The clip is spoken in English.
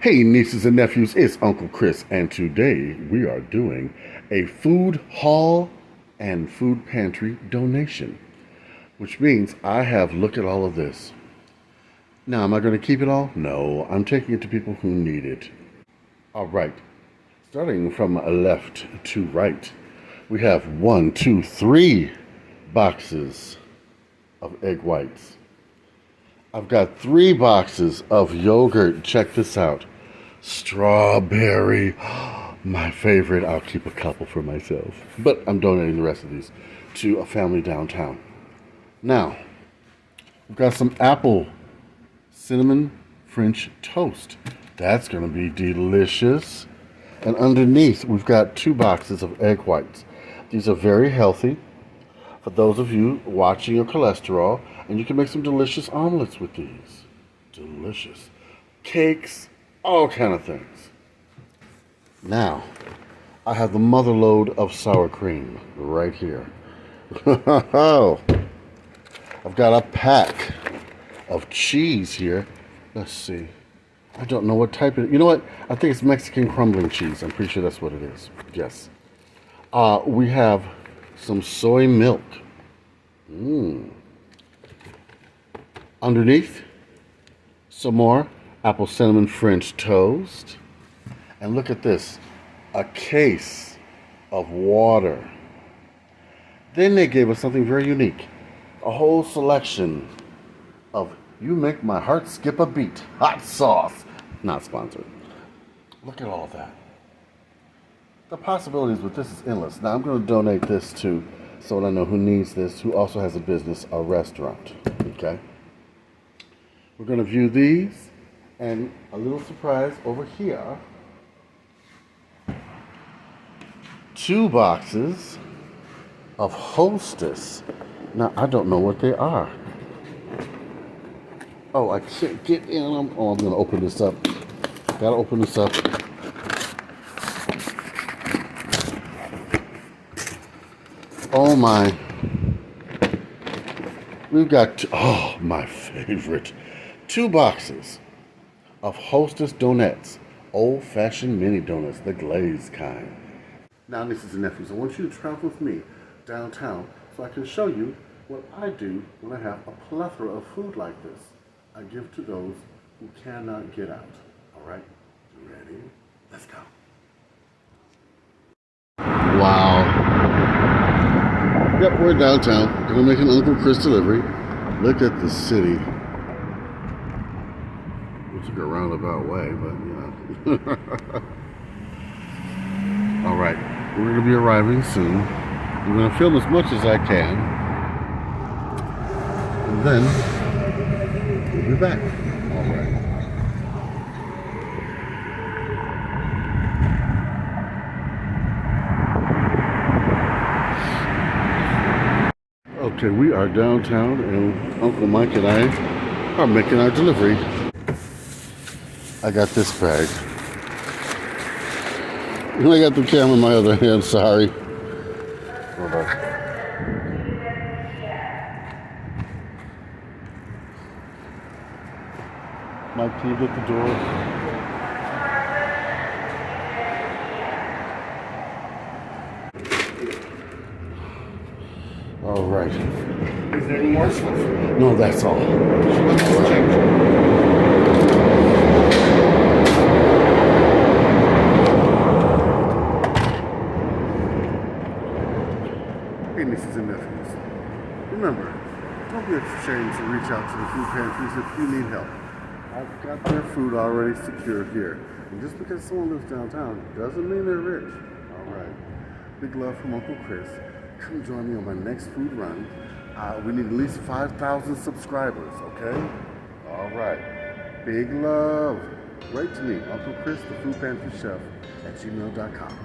Hey, nieces and nephews, it's Uncle Chris, and today we are doing a food haul and food pantry donation, which means I have looked at all of this. Now, am I going to keep it all? No, I'm taking it to people who need it. All right, starting from left to right, we have 3 boxes of egg whites. I've got 3 boxes of yogurt. Check this out. Strawberry, my favorite. I'll keep a couple for myself, but I'm donating the rest of these to a family downtown. Now, we've got some apple cinnamon French toast. That's going to be delicious. And underneath, we've got 2 boxes of egg whites. These are very healthy for those of you watching your cholesterol, and you can make some delicious omelets with these. Delicious. Cakes, all kind of things. Now, I have the mother load of sour cream right here. I've got a pack of cheese here. Let's see. I don't know what type it is. You know what? I think it's Mexican crumbling cheese. I'm pretty sure that's what it is. Yes. We have some soy milk. Underneath, some more apple cinnamon French toast. And look at this, a case of water. Then they gave us something very unique, a whole selection of You Make My Heart Skip a Beat hot sauce. Not sponsored. Look at all of that. The possibilities with this is endless. Now I'm going to donate this to someone I know who needs this, who also has a business, a restaurant. Okay? We're going to view these, and a little surprise over here. 2 boxes of Hostess. Now, I don't know what they are. Oh, I can't get in them. Oh, I'm going to open this up. Gotta open this up. Oh my. We've got, my favorite. 2 boxes of Hostess donuts. Old-fashioned mini donuts, the glazed kind. Now, nieces and nephews, I want you to travel with me downtown so I can show you what I do when I have a plethora of food like this. I give to those who cannot get out. All right? You ready? Let's go. Wow. Yep, we're downtown. Gonna make an Uncle Chris delivery. Look at the city. We took a roundabout way, but you know. All right, we're gonna be arriving soon. I'm gonna film as much as I can, and then we'll be back. All right. Okay, we are downtown, and Uncle Mike and I are making our delivery. I got this bag. And I got the camera in my other hand, sorry. Hold on. Mike, can you get the door? All right. Is there any more stuff? No, that's all. Hey, nieces and nephews. Remember, don't be ashamed to reach out to the food pantries if you need help. I've got their food already secured here. And just because someone lives downtown doesn't mean they're rich. All right. Big love from Uncle Chris. Come join me on my next food run. We need at least 5,000 subscribers, okay? All right. Big love. Write to me, Uncle Chris, the Food Pantry Chef, at gmail.com.